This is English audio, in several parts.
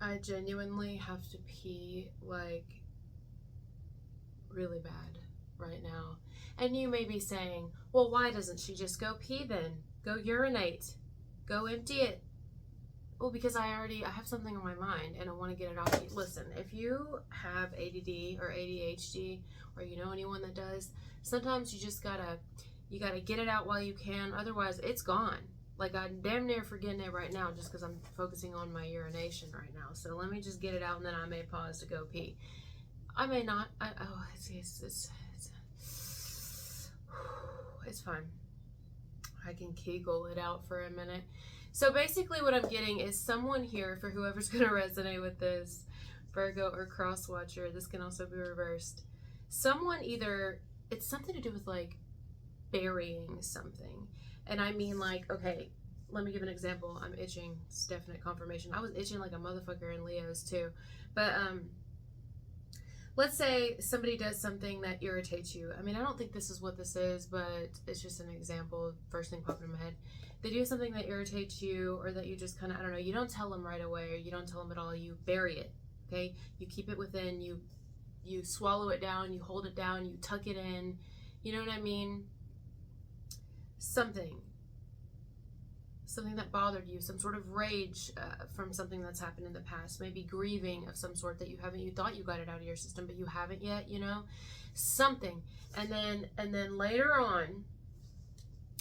I genuinely have to pee, like, really bad right now. And you may be saying, well, why doesn't she just go pee then? Go urinate. Go empty it. Well, because I have something on my mind and I want to get it off. Listen, if you have ADD or ADHD or you know anyone that does, sometimes you gotta get it out while you can. Otherwise, it's gone. Like, I'm damn near forgetting it right now just because I'm focusing on my urination right now. So let me just get it out and then I may pause to go pee. I may not. It's fine. I can kegel it out for a minute. So basically what I'm getting is someone here, for whoever's going to resonate with this, Virgo or cross watcher, this can also be reversed. Someone either, it's something to do with like burying something. And I mean like, okay, let me give an example. I'm itching. It's definite confirmation. I was itching like a motherfucker in Leo's too. But let's say somebody does something that irritates you. I mean, I don't think this is what this is, but it's just an example. First thing popping in my head. They do something that irritates you, or that you just kind of, I don't know, you don't tell them right away, or you don't tell them at all. You bury it, okay? You keep it within, you swallow it down, you hold it down, you tuck it in. You know what I mean? Something that bothered you, some sort of rage from something that's happened in the past, maybe grieving of some sort that you thought you got it out of your system, but you haven't yet, you know, something. And then later on,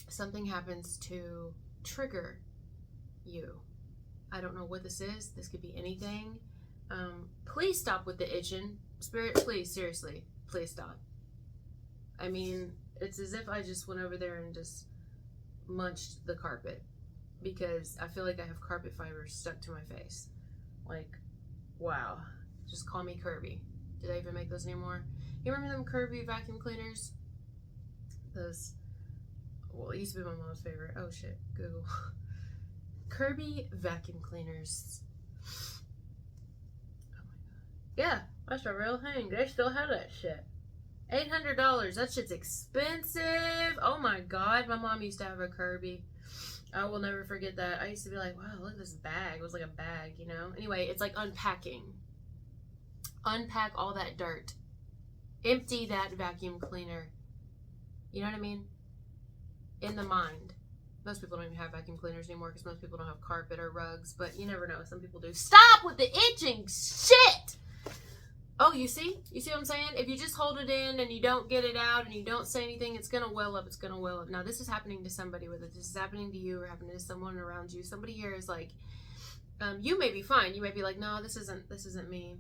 something happens to trigger you. I don't know what this is. This could be anything. Please stop with the itching. Spirit, please, seriously, please stop. I mean, it's as if I just went over there and just munched the carpet, because I feel like I have carpet fibers stuck to my face. Like, wow. Just call me Kirby. Do they even make those anymore? You remember them Kirby vacuum cleaners? Those, well, it used to be my mom's favorite. Oh shit, Google. Kirby vacuum cleaners. Oh my god. Yeah, that's a real thing. They still have that shit. $800. That shit's expensive. Oh my god, my mom used to have a Kirby. I will never forget that. I used to be like, wow, look at this bag. It was like a bag, you know? Anyway, it's like unpacking. Unpack all that dirt. Empty that vacuum cleaner. You know what I mean? In the mind. Most people don't even have vacuum cleaners anymore because most people don't have carpet or rugs, but you never know. Some people do. Stop with the itching shit! Oh, you see? You see what I'm saying? If you just hold it in and you don't get it out and you don't say anything, it's going to well up. It's going to well up. Now, this is happening to somebody, whether this is happening to you or happening to someone around you. Somebody here is like, you may be fine. You may be like, no, this isn't me.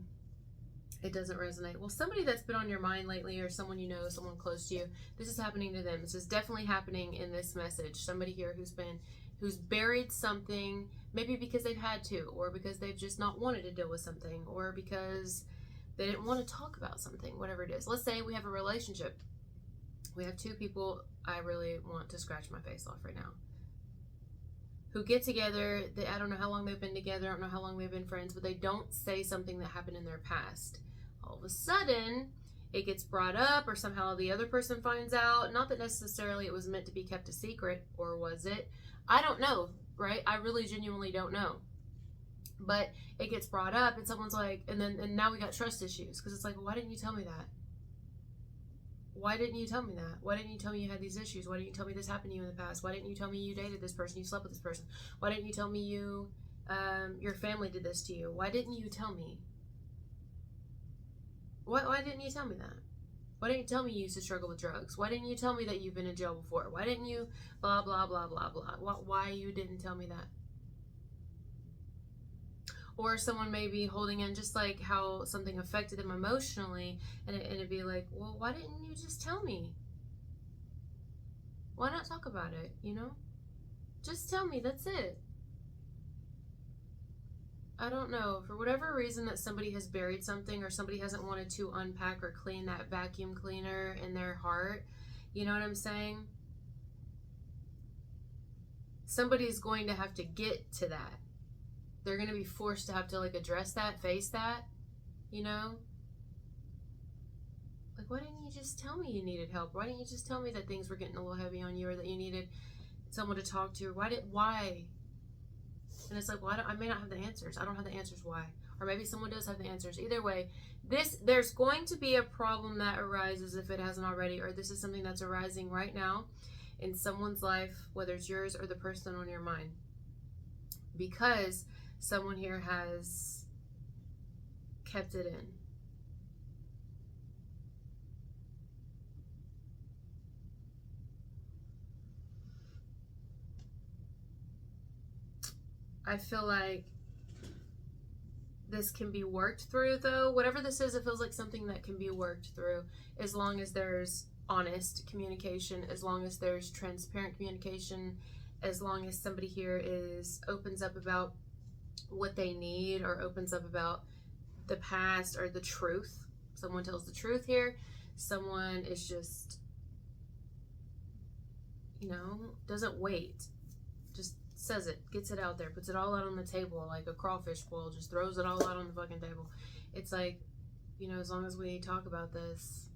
It doesn't resonate. Well, somebody that's been on your mind lately, or someone you know, someone close to you, this is happening to them. This is definitely happening in this message. Somebody here who's buried something, maybe because they've had to, or because they've just not wanted to deal with something, or because they didn't want to talk about something, whatever it is. Let's say we have a relationship. We have two people I really want to scratch my face off right now, who get together. I don't know how long they've been together. I don't know how long they've been friends, but they don't say something that happened in their past. All of a sudden, it gets brought up, or somehow the other person finds out. Not that necessarily it was meant to be kept a secret, or was it? I don't know, right? I really genuinely don't know. But it gets brought up and someone's like, and now we got trust issues, because it's like, well, why didn't you tell me that? Why didn't you tell me that? Why didn't you tell me you had these issues? Why didn't you tell me this happened to you in the past? Why didn't you tell me you dated this person, you slept with this person? Why didn't you tell me your family did this to you? Why didn't you tell me? Why didn't you tell me that? Why didn't you tell me you used to struggle with drugs? Why didn't you tell me that you've been in jail before? Why didn't you blah, blah, blah, blah, blah? Why you didn't tell me that? Or someone may be holding in just like how something affected them emotionally, and it'd be like, well, why didn't you just tell me? Why not talk about it, you know? Just tell me, that's it. I don't know. For whatever reason that somebody has buried something, or somebody hasn't wanted to unpack or clean that vacuum cleaner in their heart, you know what I'm saying? Somebody's going to have to get to that. They're going to be forced to have to like address that, face that, you know? Like, why didn't you just tell me you needed help? Why didn't you just tell me that things were getting a little heavy on you, or that you needed someone to talk to? Why? And it's like, well, I may not have the answers. I don't have the answers. Why? Or maybe someone does have the answers. Either way, there's going to be a problem that arises if it hasn't already, or this is something that's arising right now in someone's life, whether it's yours or the person on your mind, because someone here has kept it in. I feel like this can be worked through, though. Whatever this is, it feels like something that can be worked through, as long as there's honest communication, as long as there's transparent communication, as long as somebody here opens up about what they need, or opens up about the past or the truth. Someone tells the truth here. Someone is just, doesn't wait. Just says it, gets it out there, puts it all out on the table like a crawfish boil, just throws it all out on the fucking table. It's like, as long as we talk about this,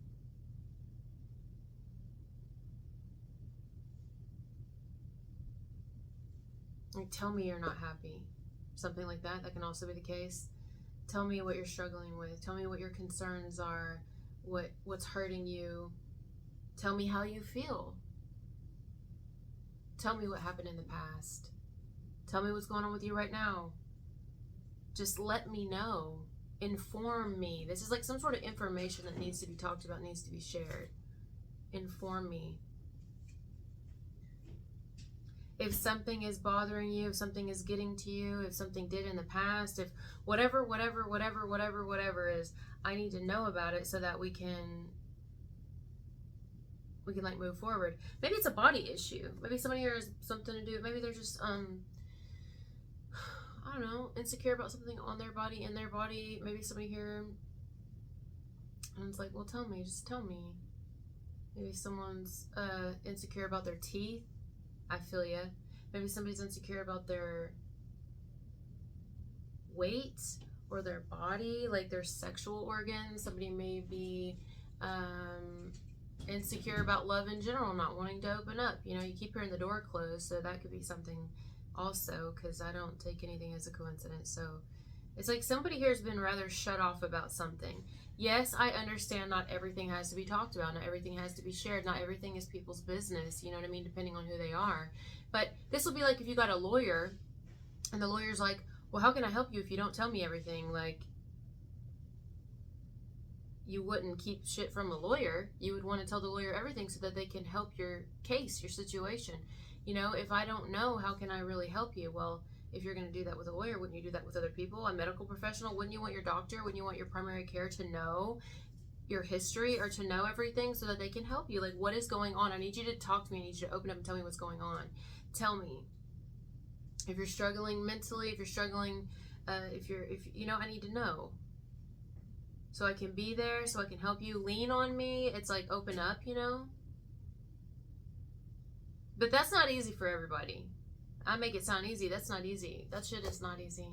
like, tell me you're not happy. Something like that. That can also be the case. Tell me what you're struggling with. Tell me what your concerns are. What's hurting you. Tell me how you feel. Tell me what happened in the past. Tell me what's going on with you right now. Just let me know. Inform me. This is like some sort of information that needs to be talked about, needs to be shared. Inform me. If something is bothering you, if something is getting to you, if something did in the past, if whatever is, I need to know about it so that we can like move forward. Maybe it's a body issue. Maybe somebody here has something to do. Maybe they're just I don't know, insecure about something on their body, in their body. Maybe somebody here, and it's like, well, tell me, just tell me. Maybe someone's insecure about their teeth. I feel ya. Maybe somebody's insecure about their weight or their body, like their sexual organs. Somebody may be insecure about love in general, not wanting to open up. You keep hearing the door closed, so that could be something also, because I don't take anything as a coincidence. So it's like somebody here has been rather shut off about something. Yes, I understand not everything has to be talked about, not everything has to be shared, not everything is people's business, you know what I mean, depending on who they are. But this will be like if you got a lawyer, and the lawyer's like, well, how can I help you if you don't tell me everything? Like, you wouldn't keep shit from a lawyer. You would want to tell the lawyer everything so that they can help your case, your situation. If I don't know, how can I really help you? Well, if you're going to do that with a lawyer, wouldn't you do that with other people? A medical professional, wouldn't you want your doctor, wouldn't you want your primary care to know your history, or to know everything so that they can help you? Like, what is going on? I need you to talk to me. I need you to open up and tell me what's going on. Tell me. If you're struggling mentally, if you're struggling, I need to know. So I can be there, so I can help you. Lean on me. It's like, open up, But that's not easy for everybody. I make it sound easy. That's not easy. That shit is not easy,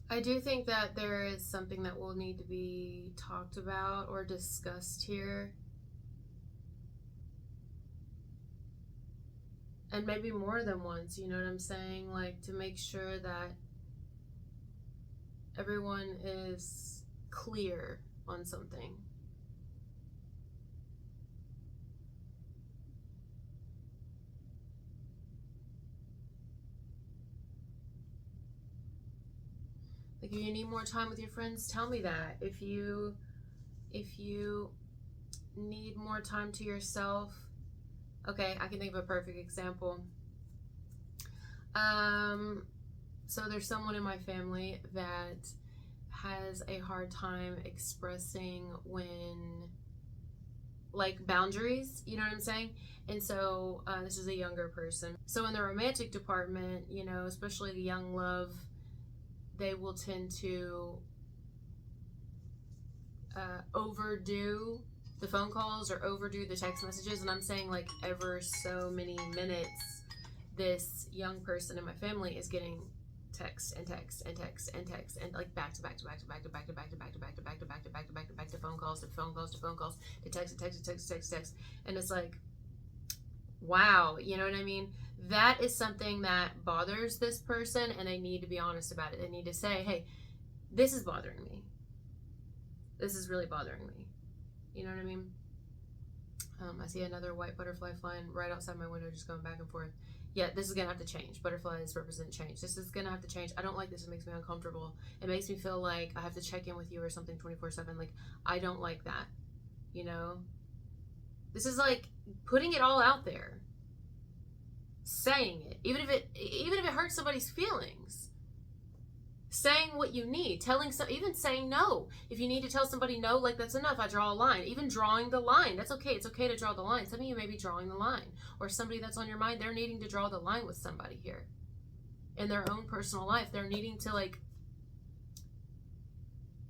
I do think that there is something that will need to be talked about or discussed here. And maybe more than once, you know what I'm saying? Like, to make sure that everyone is clear on something. Like, if you need more time with your friends, tell me that. If you need more time to yourself, okay, I can think of a perfect example. So there's someone in my family that has a hard time expressing when, like, boundaries, you know what I'm saying? And so this is a younger person. So in the romantic department, especially the young love, they will tend to overdo the phone calls or overdo the text messages. And I'm saying, like, ever so many minutes this young person in my family is getting texts and texts and texts and texts and like back to back to back to back to back to back to back to back to back to back to back to back to back to phone calls to phone calls to phone calls to text to text to text to text to text. And it's like, wow, you know what I mean? That is something that bothers this person, and they need to be honest about it. They need to say, hey, this is bothering me. This is really bothering me. You know what I mean? I see another white butterfly flying right outside my window, just going back and forth. Yeah, this is going to have to change. Butterflies represent change. This is going to have to change. I don't like this. It makes me uncomfortable. It makes me feel like I have to check in with you or something 24/7. Like, I don't like that. You know? This is like putting it all out there. Saying it. Even if it hurts somebody's feelings. Saying what you need, even saying no. If you need to tell somebody no, like, that's enough. I draw a line. Even drawing the line, that's okay. It's okay to draw the line. Some of you may be drawing the line, or somebody that's on your mind, they're needing to draw the line with somebody here in their own personal life. They're needing to, like,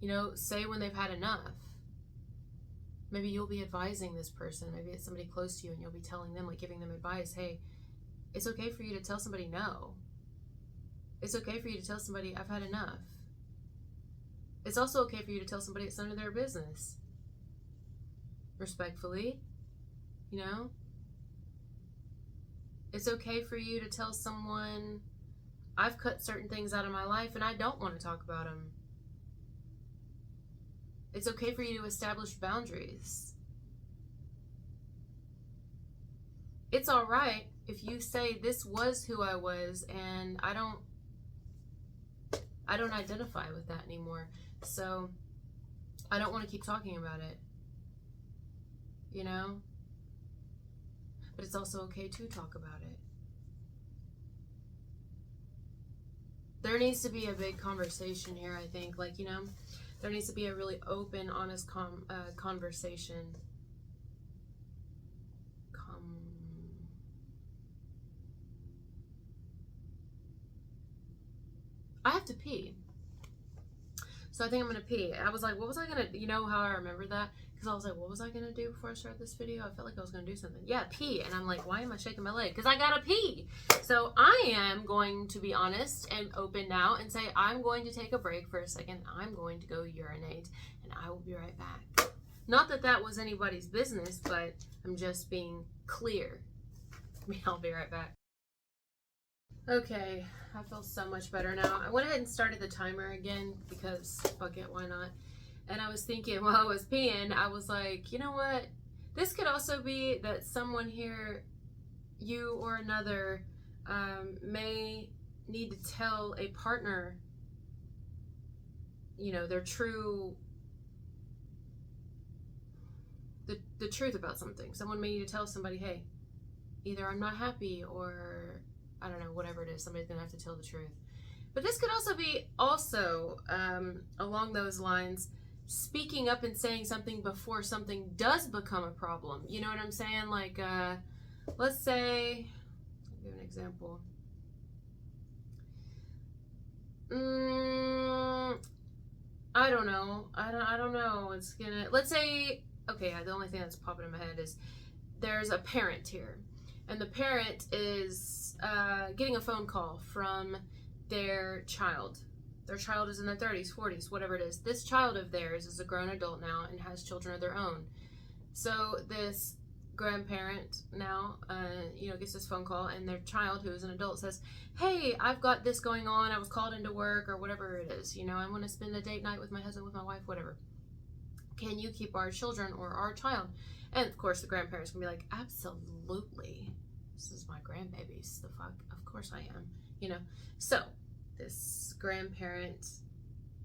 you know, say when they've had enough. Maybe you'll be advising this person. Maybe it's somebody close to you, and you'll be telling them, like, giving them advice. Hey, it's okay for you to tell somebody no. It's okay for you to tell somebody, I've had enough. It's also okay for you to tell somebody it's none of their business. Respectfully, you know? It's okay for you to tell someone, I've cut certain things out of my life and I don't want to talk about them. It's okay for you to establish boundaries. It's all right if you say, this was who I was and I don't identify with that anymore. So I don't want to keep talking about it. You know? But it's also okay to talk about it. There needs to be a big conversation here, I think. Like, you know, there needs to be a really open, honest conversation. I have to pee. So I think I'm going to pee. I was like, what was I going to, you know how I remember that? Because I was like, what was I going to do before I started this video? I felt like I was going to do something. Yeah, pee. And I'm like, why am I shaking my leg? Because I got to pee. So I am going to be honest and open now and say, I'm going to take a break for a second. I'm going to go urinate and I will be right back. Not that that was anybody's business, but I'm just being clear. I'll be right back. Okay, I feel so much better now. I went ahead and started the timer again because fuck it, why not? And I was thinking while I was peeing, I was like, you know what? This could also be that someone here, you or another, may need to tell a partner, you know, their true, the truth about something. Someone may need to tell somebody, hey, either I'm not happy or I don't know, whatever it is, somebody's gonna have to tell the truth. But this could also be along those lines, speaking up and saying something before something does become a problem. You know what I'm saying? Like, let's say, I'll give an example. I don't know. I don't know. It's gonna, let's say, okay, the only thing that's popping in my head is there's a parent here. And the parent is getting a phone call from their child. Their child is in their 30s, 40s, whatever it is. This child of theirs is a grown adult now and has children of their own. So this grandparent now, gets this phone call, and their child, who is an adult, says, hey, I've got this going on. I was called into work or whatever it is. You know, I want to spend a date night with my husband, with my wife, whatever. Can you keep our children or our child? And of course the grandparents can be like, absolutely. This is my grandbabies. The fuck? Of course I am. You know? So this grandparent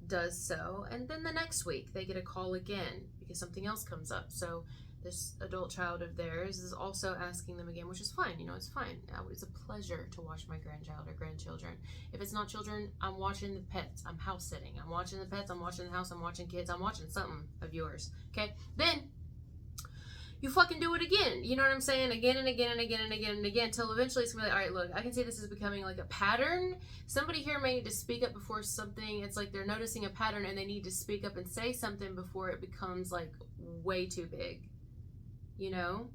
does so, and then the next week they get a call again because something else comes up. So this adult child of theirs is also asking them again, which is fine. You know, it's fine. It's a pleasure to watch my grandchild or grandchildren. If it's not children, I'm watching the pets. I'm house sitting. I'm watching the pets. I'm watching the house. I'm watching kids. I'm watching something of yours. Okay? Then you fucking do it again. You know what I'm saying? Again and again and again and again and again, until eventually it's gonna be like, all right, look, I can see this is becoming like a pattern. Somebody here may need to speak up before something. It's like they're noticing a pattern and they need to speak up and say something before it becomes like way too big. You know?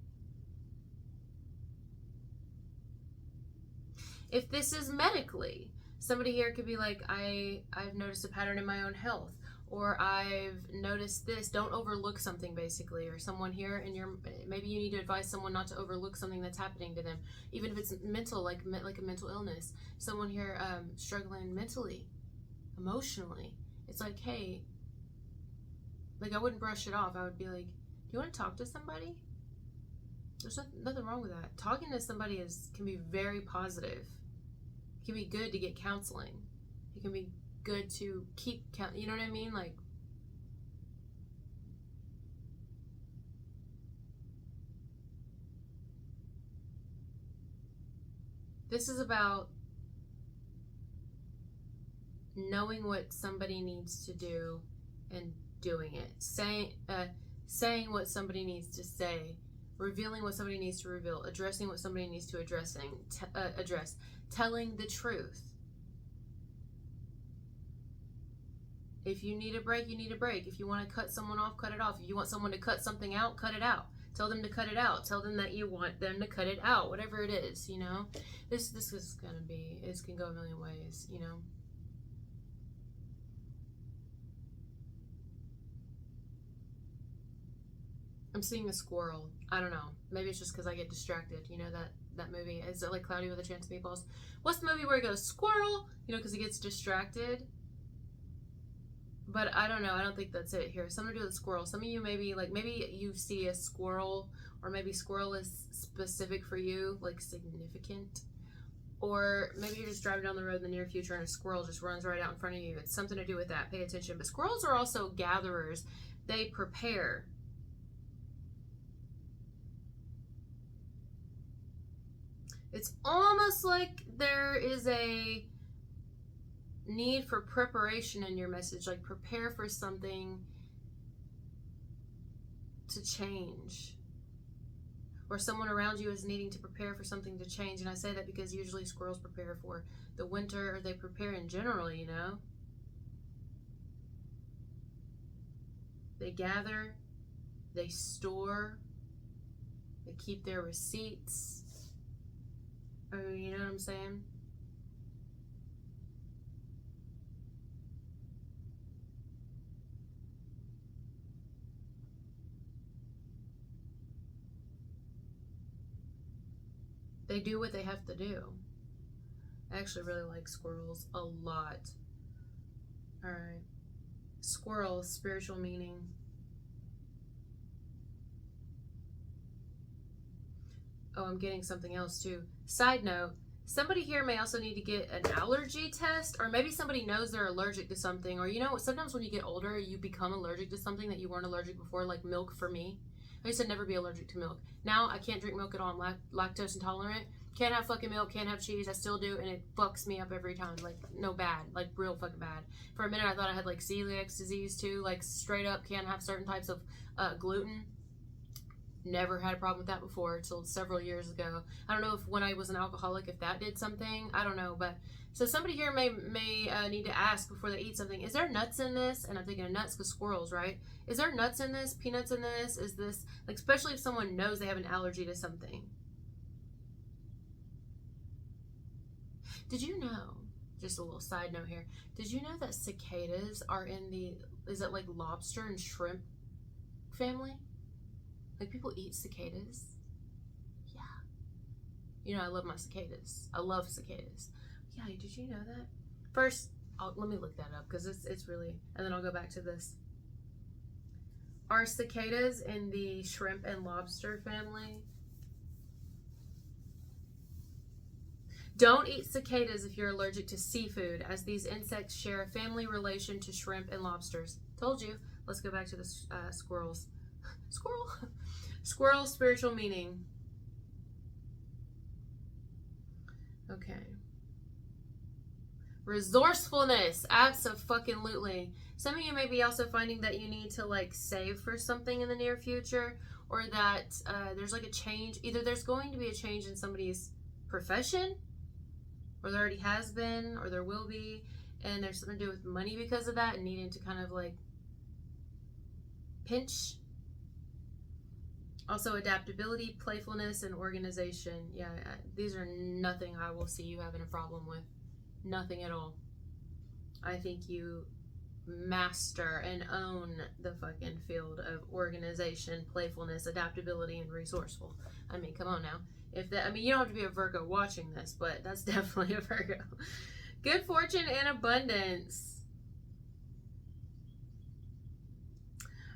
If this is medically, somebody here could be like, I've noticed a pattern in my own health, or I've noticed this. Don't overlook something, basically. Or someone here in your, maybe you need to advise someone not to overlook something that's happening to them, even if it's mental, like a mental illness. Someone here struggling mentally, emotionally. It's like, hey, like I wouldn't brush it off. I would be like, do you want to talk to somebody? There's nothing wrong with that. Talking to somebody can be very positive. It can be good to get counseling. It can be good to keep count. You know what I mean? Like, this is about knowing what somebody needs to do and doing it. Saying what somebody needs to say, revealing what somebody needs to reveal, addressing what somebody needs to address, telling the truth. If you need a break, you need a break. If you want to cut someone off, cut it off. If you want someone to cut something out, cut it out. Tell them to cut it out. Tell them that you want them to cut it out. Whatever it is, you know. This is gonna be. It can go a million ways, you know. I'm seeing a squirrel. I don't know. Maybe it's just because I get distracted. You know that movie? Is it like Cloudy with a Chance of Meatballs? What's the movie where he goes squirrel? You know, because he gets distracted. But I don't know. I don't think that's it here. Something to do with squirrel. Some of you maybe you see a squirrel, or maybe squirrel is specific for you, like significant. Or maybe you're just driving down the road in the near future and a squirrel just runs right out in front of you. It's something to do with that. Pay attention. But squirrels are also gatherers. They prepare. It's almost like there is a need for preparation in your message, like prepare for something to change, or someone around you is needing to prepare for something to change. And I say that because usually squirrels prepare for the winter, or they prepare in general, you know. They gather, they store, they keep their receipts. You know what I'm saying? They do what they have to do. I actually really like squirrels a lot. Alright. Squirrel, spiritual meaning. Oh, I'm getting something else too. Side note, somebody here may also need to get an allergy test, or maybe somebody knows they're allergic to something, or you know, sometimes when you get older, you become allergic to something that you weren't allergic before, like milk for me. I used to never be allergic to milk. Now I can't drink milk at all. I'm lactose intolerant. Can't have fucking milk, can't have cheese. I still do, and it fucks me up every time. Like, no, bad. Like, real fucking bad. For a minute, I thought I had, like, celiac disease, too. Like, straight up can't have certain types of gluten. Never had a problem with that before until several years ago. I don't know if when I was an alcoholic, if that did something. I don't know, but so somebody here may need to ask before they eat something, is there nuts in this? And I'm thinking of nuts because squirrels, right? Is there nuts in this? Peanuts in this? Is this, like, especially if someone knows they have an allergy to something. Did you know, just a little side note here, did you know that cicadas are in the, is it like lobster and shrimp family? Like, people eat cicadas. Yeah. You know, I love my cicadas. I love cicadas. Yeah, did you know that? First, let me look that up because it's really, and then I'll go back to this. Are cicadas in the shrimp and lobster family? Don't eat cicadas if you're allergic to seafood, as these insects share a family relation to shrimp and lobsters. Told you. Let's go back to the squirrels. Squirrel? Squirrel, spiritual meaning. Okay. Resourcefulness. Abso-fucking-lutely. Some of you may be also finding that you need to, like, save for something in the near future, or that there's, like, a change. Either there's going to be a change in somebody's profession, or there already has been, or there will be, and there's something to do with money because of that, and needing to kind of, like, pinch. Also, adaptability, playfulness, and organization. Yeah, these are nothing I will see you having a problem with. Nothing at all. I think you master and own the fucking field of organization, playfulness, adaptability, and resourceful. I mean, come on now. If that, I mean, you don't have to be a Virgo watching this, but that's definitely a Virgo. Good fortune and abundance.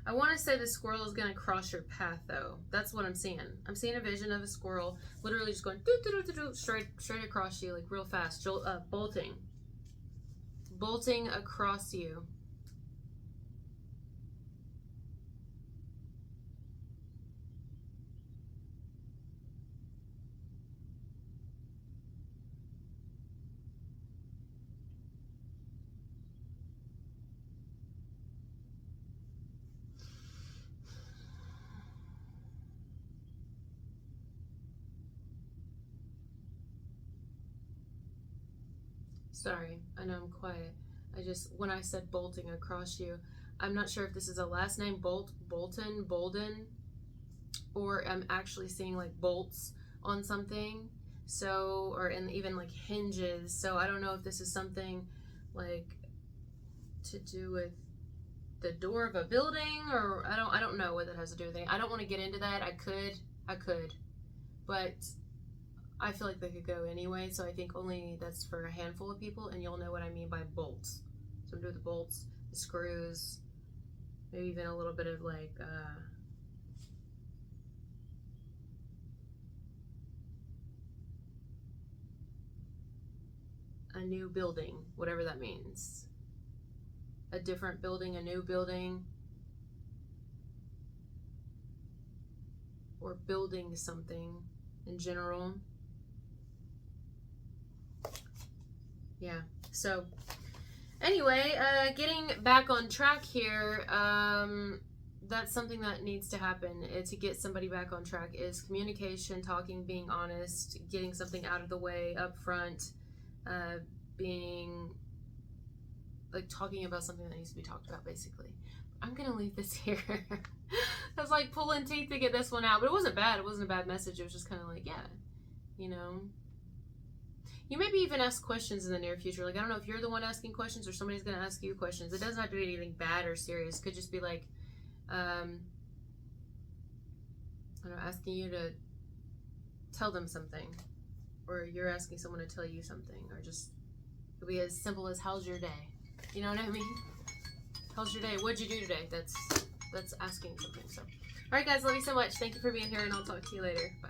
I want to say the squirrel is going to cross your path, though. That's what I'm seeing. I'm seeing a vision of a squirrel literally just going straight across you, like real fast, bolting across you. Sorry, I know I'm quiet. When I said bolting across you, I'm not sure if this is a last name, Bolden, or I'm actually seeing like bolts on something. So, even like hinges. So I don't know if this is something like to do with the door of a building, or I don't know what that has to do with it. I don't want to get into that. I could, but I feel like they could go anyway, so I think only that's for a handful of people, and you'll know what I mean by bolts. So I'm doing the bolts, the screws, maybe even a little bit of like, a new building, whatever that means. A different building, a new building, or building something in general. Yeah, so anyway, getting back on track here, that's something that needs to happen to get somebody back on track is communication, talking, being honest, getting something out of the way up front, being like talking about something that needs to be talked about, basically. I'm gonna leave this here. I was like pulling teeth to get this one out, but it wasn't bad. It wasn't a bad message. It was just kind of like, yeah, you know. You maybe even ask questions in the near future. Like, I don't know if you're the one asking questions or somebody's going to ask you questions. It doesn't have to be anything bad or serious. It could just be like, I don't know, asking you to tell them something. Or you're asking someone to tell you something. Or just, it could be as simple as, how's your day? You know what I mean? How's your day? What'd you do today? That's asking something. So, all right, guys, love you so much. Thank you for being here, and I'll talk to you later. Bye.